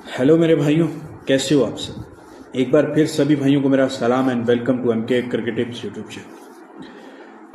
Hello मेरे भाइयों, कैसे हो आप सब। एक बार फिर सभी भाइयों को मेरा सलाम and welcome to MK cricket tips YouTube channel.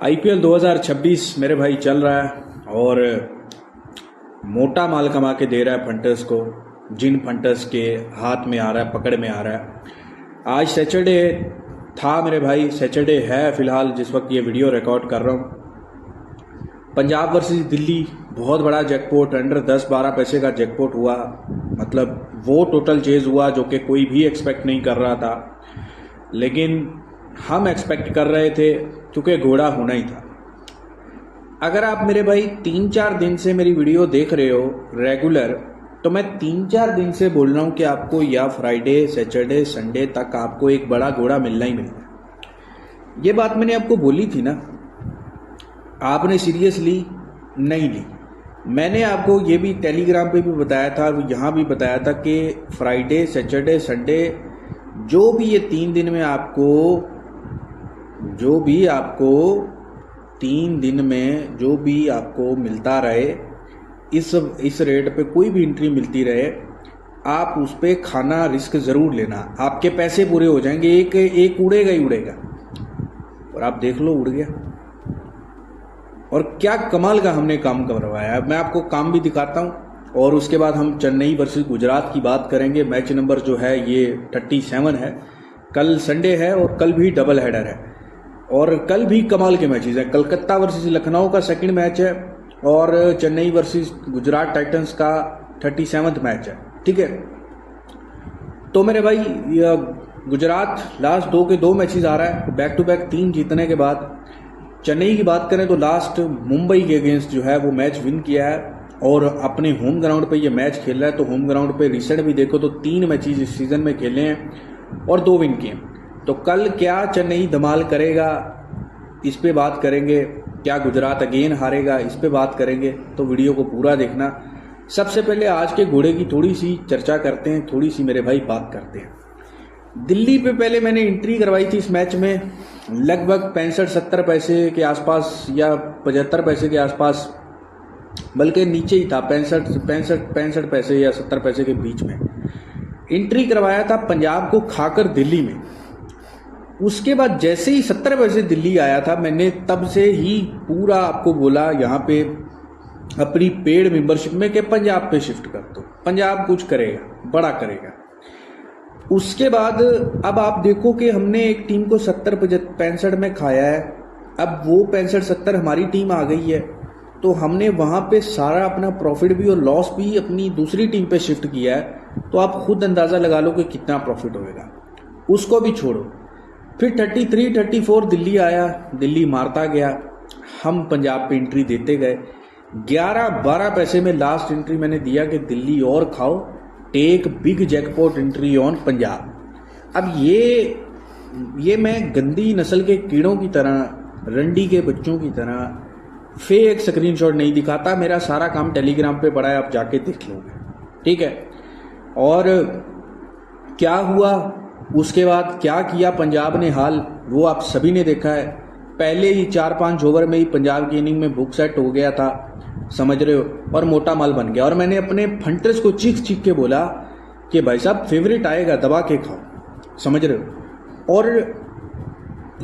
IPL 2026 मेरे भाई चल रहा है और मोटा माल कमा के दे रहा है फंटर्स को, जिन फंटर्स के हाथ में आ रहा है, पकड़ में आ रहा है। आज सैटरडे था मेरे भाई, सैटरडे है फिलहाल जिस वक्त ये वीडियो रिकॉर्ड कर रहा हूँ। पंजाब वर्सेस दिल्ली बहुत बड़ा जैकपॉट, अंडर 10-12 पैसे का जैकपॉट हुआ। मतलब वो टोटल चेज हुआ जो कि कोई भी एक्सपेक्ट नहीं कर रहा था, लेकिन हम एक्सपेक्ट कर रहे थे क्योंकि घोड़ा होना ही था। अगर आप मेरे भाई 3-4 दिन से मेरी वीडियो देख रहे हो रेगुलर, तो मैं 3-4 दिन से बोल रहा हूँ कि आपको या फ्राइडे, सैटरडे, संडे तक आपको एक बड़ा घोड़ा मिलना ही मिलना। ये बात मैंने आपको बोली थी ना, आपने सीरियसली नहीं ली। मैंने आपको ये भी टेलीग्राम पे भी बताया था, यहाँ भी बताया था कि फ्राइडे, सैटरडे, संडे जो भी ये 3 दिन में आपको 3 दिन में जो भी आपको मिलता रहे, इस रेट पे कोई भी एंट्री मिलती रहे, आप उस पर खाना रिस्क ज़रूर लेना। आपके पैसे पूरे हो जाएंगे, एक उड़ेगा ही उड़ेगा। और आप देख लो, उड़ गया। और क्या कमाल का हमने काम करवाया है। मैं आपको काम भी दिखाता हूँ और उसके बाद हम चेन्नई वर्सेस गुजरात की बात करेंगे। मैच नंबर जो है ये 37 है। कल संडे है और कल भी डबल हेडर है और कल भी कमाल के मैचेस हैं। कलकत्ता वर्सेस लखनऊ का सेकंड मैच है और चेन्नई वर्सेस गुजरात टाइटंस का 37वां मैच है। ठीक है, तो मेरे भाई गुजरात लास्ट 2 के 2 मैचेस आ रहा है, बैक टू बैक 3 जीतने के बाद। चेन्नई की बात करें तो लास्ट मुंबई के अगेंस्ट जो है वो मैच विन किया है और अपने होम ग्राउंड पे ये मैच खेल रहा है। तो होम ग्राउंड पे रिसेंट भी देखो तो 3 मैचेस इस सीजन में खेले हैं और 2 विन किए। तो कल क्या चेन्नई धमाल करेगा, इस पे बात करेंगे। क्या गुजरात अगेन हारेगा, इस पे बात करेंगे। तो वीडियो को पूरा देखना। सबसे पहले आज के घोड़े की थोड़ी सी चर्चा करते हैं, थोड़ी सी मेरे भाई बात करते हैं। दिल्ली पे पहले मैंने एंट्री करवाई थी इस मैच में, लगभग 65-70 पैसे के आसपास या 75 पैसे के आसपास, बल्कि नीचे ही था, 65 पैसे या 70 पैसे के बीच में एंट्री करवाया था पंजाब को खाकर दिल्ली में। उसके बाद जैसे ही 70 पैसे दिल्ली आया था, मैंने तब से ही पूरा आपको बोला यहाँ पे अपनी पेड मेंबरशिप में कि पंजाब पे शिफ्ट कर दो, पंजाब कुछ करेगा, बड़ा करेगा। उसके बाद अब आप देखो कि हमने एक टीम को 70-65 में खाया है। अब वो 65-70 हमारी टीम आ गई है, तो हमने वहाँ पे सारा अपना प्रॉफिट भी और लॉस भी अपनी दूसरी टीम पे शिफ्ट किया है। तो आप खुद अंदाज़ा लगा लो कि कितना प्रॉफिट होएगा। उसको भी छोड़ो, फिर 33-34 दिल्ली आया, दिल्ली मारता गया, हम पंजाब पे एंट्री देते गए। 11-12 पैसे में लास्ट एंट्री मैंने दिया कि दिल्ली और खाओ, take big jackpot entry on Punjab. अब ये मैं गंदी नस्ल के कीड़ों की तरह, रंडी के बच्चों की तरह फेक स्क्रीनशॉट नहीं दिखाता। मेरा सारा काम टेलीग्राम पे पड़ा है, आप जाके देख लोगे। ठीक है, और क्या हुआ उसके बाद, क्या किया पंजाब ने हाल, वो आप सभी ने देखा है। पहले ही 4-5 ओवर में ही पंजाब की इनिंग में बुक सेट हो गया था, समझ रहे हो, और मोटा माल बन गया। और मैंने अपने फंटर्स को चीख के बोला कि भाई साहब फेवरेट आएगा, दबा के खाओ, समझ रहे हो। और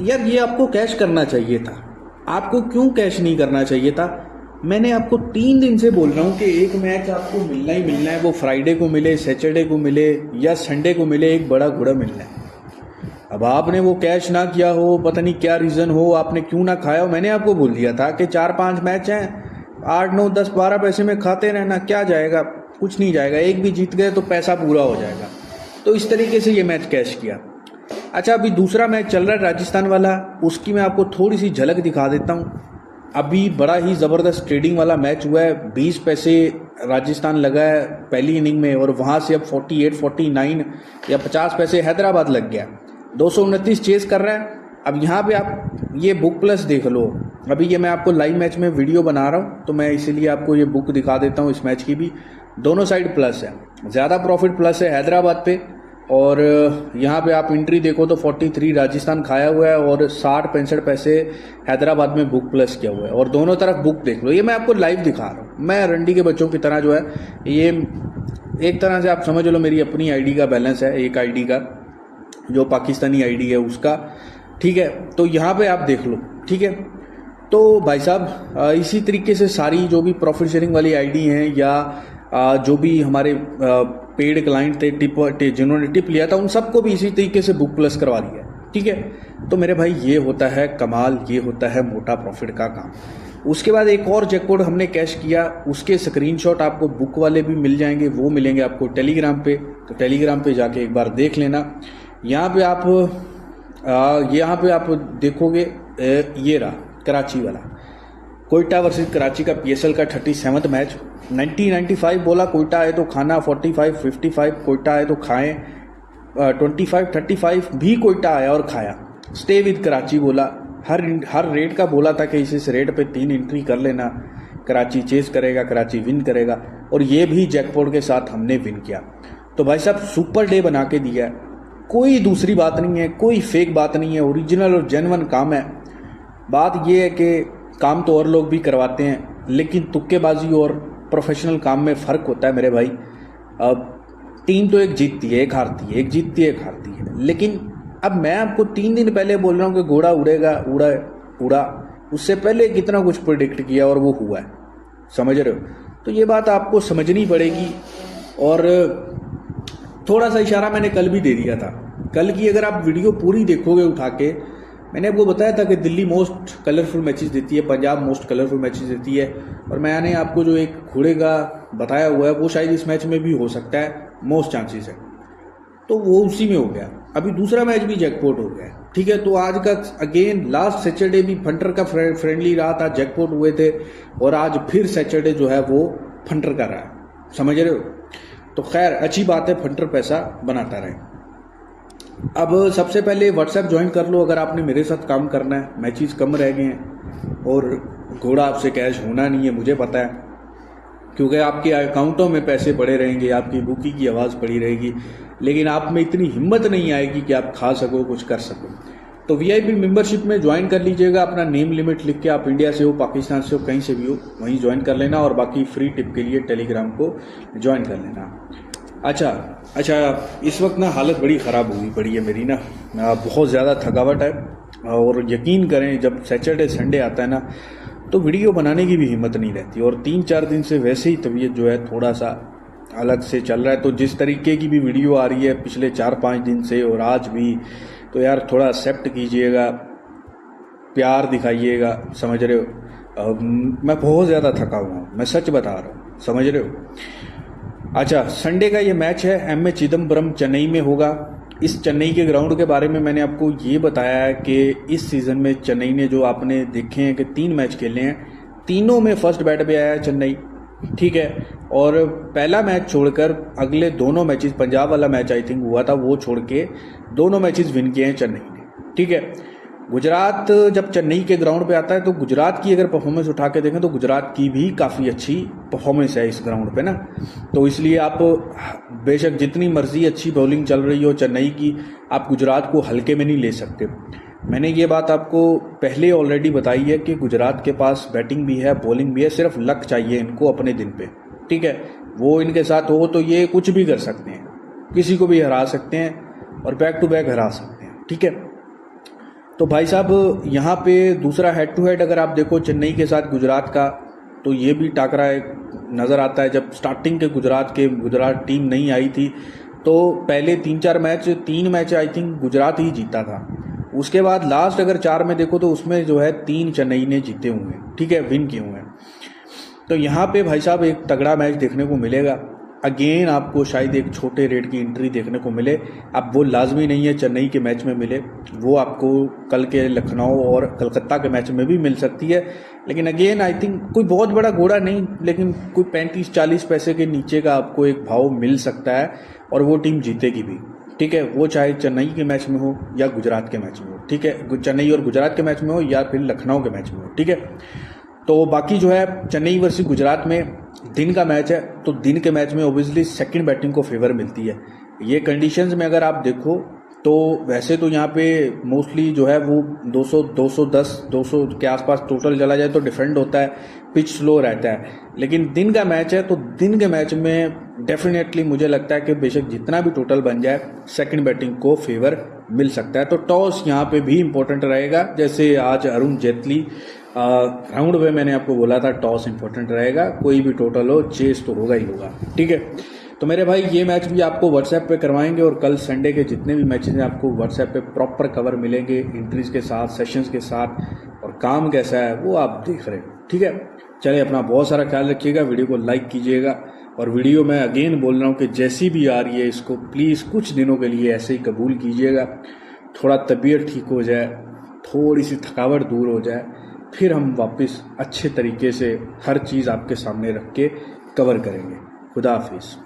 यार ये आपको कैश करना चाहिए था, आपको क्यों कैश नहीं करना चाहिए था। मैंने आपको 3 दिन से बोल रहा हूँ कि एक मैच आपको मिलना ही मिलना है, वो फ्राइडे को मिले, सैटरडे को मिले या संडे को मिले, एक बड़ा घोड़ा मिलना है। अब आपने वो कैश ना किया हो, पता नहीं क्या रीज़न हो, आपने क्यों ना खाया हो। मैंने आपको बोल दिया था कि 4-5 मैच हैं, 8-9-10-12 पैसे में खाते रहना, क्या जाएगा, कुछ नहीं जाएगा। एक भी जीत गए तो पैसा पूरा हो जाएगा। तो इस तरीके से ये मैच कैश किया। अच्छा, अभी दूसरा मैच चल रहा है राजस्थान वाला, उसकी मैं आपको थोड़ी सी झलक दिखा देता हूँ। अभी बड़ा ही ज़बरदस्त ट्रेडिंग वाला मैच हुआ है। 20 पैसे राजस्थान लगा है पहली इनिंग में और वहाँ से अब 48-49 या 50 पैसे हैदराबाद लग गया। 229 चेस कर रहा है। अब यहाँ पे आप ये बुक प्लस देख लो। अभी ये मैं आपको लाइव मैच में वीडियो बना रहा हूँ, तो मैं इसीलिए आपको ये बुक दिखा देता हूँ। इस मैच की भी दोनों साइड प्लस है, ज़्यादा प्रॉफिट प्लस है हैदराबाद पे। और यहाँ पे आप एंट्री देखो तो 43 राजस्थान खाया हुआ है और 60-65 पैसे हैदराबाद में बुक प्लस किया हुआ है। और दोनों तरफ बुक देख लो, ये मैं आपको लाइव दिखा रहा हूँ। मैं रंडी के बच्चों की तरह जो है ये एक तरह से आप समझ लो मेरी अपनी आईडी का बैलेंस है, एक आईडी का जो पाकिस्तानी आईडी है उसका, ठीक है। तो यहाँ पे आप देख लो, ठीक है। तो भाई साहब इसी तरीके से सारी जो भी प्रॉफिट शेयरिंग वाली आईडी हैं या जो भी हमारे पेड क्लाइंट थे जिन्होंने टिप लिया था, उन सबको भी इसी तरीके से बुक प्लस करवा दिया है, ठीक है। तो मेरे भाई ये होता है कमाल, ये होता है मोटा प्रॉफिट का काम। उसके बाद एक और जैकपॉट हमने कैश किया, उसके स्क्रीनशॉट आपको बुक वाले भी मिल जाएंगे, वो मिलेंगे आपको टेलीग्राम पे। तो टेलीग्राम पे जाके एक बार देख लेना। यहाँ पे आप देखोगे ये रहा कराची वाला, कोयटा वर्सेस कराची का PSL का 37वां मैच। 90-95 बोला कोयटा आए तो खाना, 45-55 कोयटा आए तो खाएं, 25-35 भी कोयटा आया और खाया। स्टे विद कराची बोला, हर रेट का बोला था कि इस रेट पे 3 एंट्री कर लेना, कराची चेस करेगा, कराची विन करेगा, और ये भी जैकपॉट के साथ हमने विन किया। तो भाई साहब सुपर डे बना के दिया है, कोई दूसरी बात नहीं है, कोई फेक बात नहीं है, ओरिजिनल और जेन्युइन काम है। बात ये है कि काम तो और लोग भी करवाते हैं, लेकिन तुक्केबाजी और प्रोफेशनल काम में फ़र्क होता है मेरे भाई। अब टीम तो एक जीतती है, एक हारती है, एक जीतती है, एक हारती है, लेकिन अब मैं आपको 3 दिन पहले बोल रहा हूँ कि घोड़ा उड़ेगा, उड़ा, उससे पहले कितना कुछ प्रिडिक्ट किया और वो हुआ है, समझ रहे हो। तो ये बात आपको समझनी पड़ेगी। और थोड़ा सा इशारा मैंने कल भी दे दिया था, कल की अगर आप वीडियो पूरी देखोगे उठा के, मैंने आपको बताया था कि दिल्ली मोस्ट कलरफुल मैचेस देती है, पंजाब मोस्ट कलरफुल मैचेस देती है, और मैंने आपको जो एक घोड़े का बताया हुआ है वो शायद इस मैच में भी हो सकता है, मोस्ट चांसेस है, तो वो उसी में हो गया। अभी दूसरा मैच भी जैकपॉट हो गया, ठीक है। तो आज का अगेन लास्ट सैटरडे भी फंटर का फ्रेंडली रहा था, जैकपॉट हुए थे, और आज फिर सैटरडे जो है वो फंटर का रहा है, समझ रहे हो। तो खैर अच्छी बात है, फंटर पैसा बनाता रहे। अब सबसे पहले व्हाट्सएप ज्वाइन कर लो अगर आपने मेरे साथ काम करना है। मैचेस कम रह गए हैं और घोड़ा आपसे कैश होना नहीं है, मुझे पता है, क्योंकि आपके अकाउंटों में पैसे पड़े रहेंगे, आपकी बुकी की आवाज़ पड़ी रहेगी, लेकिन आप में इतनी हिम्मत नहीं आएगी कि आप खा सको, कुछ कर सको। तो VIP मेंबरशिप में ज्वाइन कर लीजिएगा, अपना नेम लिमिट लिख के, आप इंडिया से हो, पाकिस्तान से हो, कहीं से भी हो, वहीं ज्वाइन कर लेना, और बाकी फ्री टिप के लिए टेलीग्राम को ज्वाइन कर लेना। अच्छा, इस वक्त ना हालत बड़ी ख़राब हुई पड़ी है मेरी ना, बहुत ज़्यादा थकावट है, और यकीन करें जब सैटरडे संडे आता है ना तो वीडियो बनाने की भी हिम्मत नहीं रहती, और 3-4 दिन से वैसे ही तबीयत जो है थोड़ा सा अलग से चल रहा है। तो जिस तरीके की भी वीडियो आ रही है पिछले 4-5 दिन से और आज भी, तो यार थोड़ा एक्सेप्ट कीजिएगा, प्यार दिखाइएगा, समझ रहे हो। मैं बहुत ज़्यादा थका हुआ हूँ, मैं सच बता रहा हूँ, समझ रहे हो। अच्छा, संडे का ये मैच है MS चिदम्बरम चेन्नई में होगा। इस चेन्नई के ग्राउंड के बारे में मैंने आपको ये बताया है कि इस सीज़न में चेन्नई ने जो आपने देखे हैं कि 3 मैच खेले हैं, तीनों में फर्स्ट बैट पे आया है चेन्नई, ठीक है। और पहला मैच छोड़कर अगले दोनों मैचेस, पंजाब वाला मैच आई थिंक हुआ था, वो छोड़ के दोनों मैचेस विन किए हैं चेन्नई ने, ठीक है। गुजरात जब चेन्नई के ग्राउंड पे आता है तो गुजरात की अगर परफॉर्मेंस उठा के देखें तो गुजरात की भी काफ़ी अच्छी परफॉर्मेंस है इस ग्राउंड पे ना। तो इसलिए आप बेशक जितनी मर्जी अच्छी बॉलिंग चल रही हो चेन्नई की, आप गुजरात को हल्के में नहीं ले सकते। मैंने ये बात आपको पहले ऑलरेडी बताई है कि गुजरात के पास बैटिंग भी है, बॉलिंग भी है, सिर्फ लक चाहिए इनको अपने दिन पे, ठीक है। वो इनके साथ हो तो ये कुछ भी कर सकते हैं, किसी को भी हरा सकते हैं और बैक टू बैक हरा सकते हैं, ठीक है। तो भाई साहब यहाँ पे दूसरा हेड टू हेड अगर आप देखो चेन्नई के साथ गुजरात का, तो ये भी टाकरा एक नज़र आता है। जब स्टार्टिंग के गुजरात टीम नहीं आई थी तो पहले 3 मैच आई थिंक गुजरात ही जीता था। उसके बाद लास्ट अगर 4 में देखो तो उसमें जो है 3 चेन्नई ने जीते हुए हैं, ठीक है, विन किए हुए हैं। तो यहाँ पे भाई साहब एक तगड़ा मैच देखने को मिलेगा। अगेन आपको शायद एक छोटे रेट की एंट्री देखने को मिले। अब वो लाजमी नहीं है चेन्नई के मैच में मिले, वो आपको कल के लखनऊ और कलकत्ता के मैच में भी मिल सकती है। लेकिन अगेन आई थिंक कोई बहुत बड़ा घोड़ा नहीं, लेकिन कोई 35-40 पैसे के नीचे का आपको एक भाव मिल सकता है और वो टीम जीतेगी भी, ठीक है। वो चाहे चेन्नई के मैच में हो या गुजरात के मैच में हो, ठीक है, चेन्नई और गुजरात के मैच में हो या फिर लखनऊ के मैच में हो, ठीक है। तो बाकी जो है चेन्नई वर्सेस गुजरात में दिन का मैच है, तो दिन के मैच में ओबियसली सेकंड बैटिंग को फेवर मिलती है। ये कंडीशंस में अगर आप देखो तो वैसे तो यहाँ पे मोस्टली जो है वो 200 210 200 के आसपास टोटल चला जाए तो डिफेंड होता है, पिच स्लो रहता है। लेकिन दिन का मैच है तो दिन के मैच में डेफिनेटली मुझे लगता है कि बेशक जितना भी टोटल बन जाए सेकंड बैटिंग को फेवर मिल सकता है। तो टॉस यहाँ पे भी इंपॉर्टेंट रहेगा। जैसे आज अरुण जेटली राउंड में मैंने आपको बोला था टॉस इंपॉर्टेंट रहेगा, कोई भी टोटल हो चेस तो होगा ही होगा। ठीक है, तो मेरे भाई ये मैच भी आपको व्हाट्सएप पे करवाएंगे और कल संडे के जितने भी मैचेस हैं आपको व्हाट्सएप पे प्रॉपर कवर मिलेंगे, एंट्रीज के साथ, सेशंस के साथ, और काम कैसा है वो आप देख रहे हो। ठीक है, चलिए अपना बहुत सारा ख्याल रखिएगा, वीडियो को लाइक कीजिएगा, और वीडियो मैं अगेन बोल रहा हूँ कि जैसी भी आ रही है इसको प्लीज़ कुछ दिनों के लिए ऐसे ही कबूल कीजिएगा, थोड़ा तबीयत ठीक हो जाए, थोड़ी सी थकावट दूर हो जाए, फिर हम वापस अच्छे तरीके से हर चीज़ आपके सामने रख के कवर करेंगे। खुदा हाफिज़।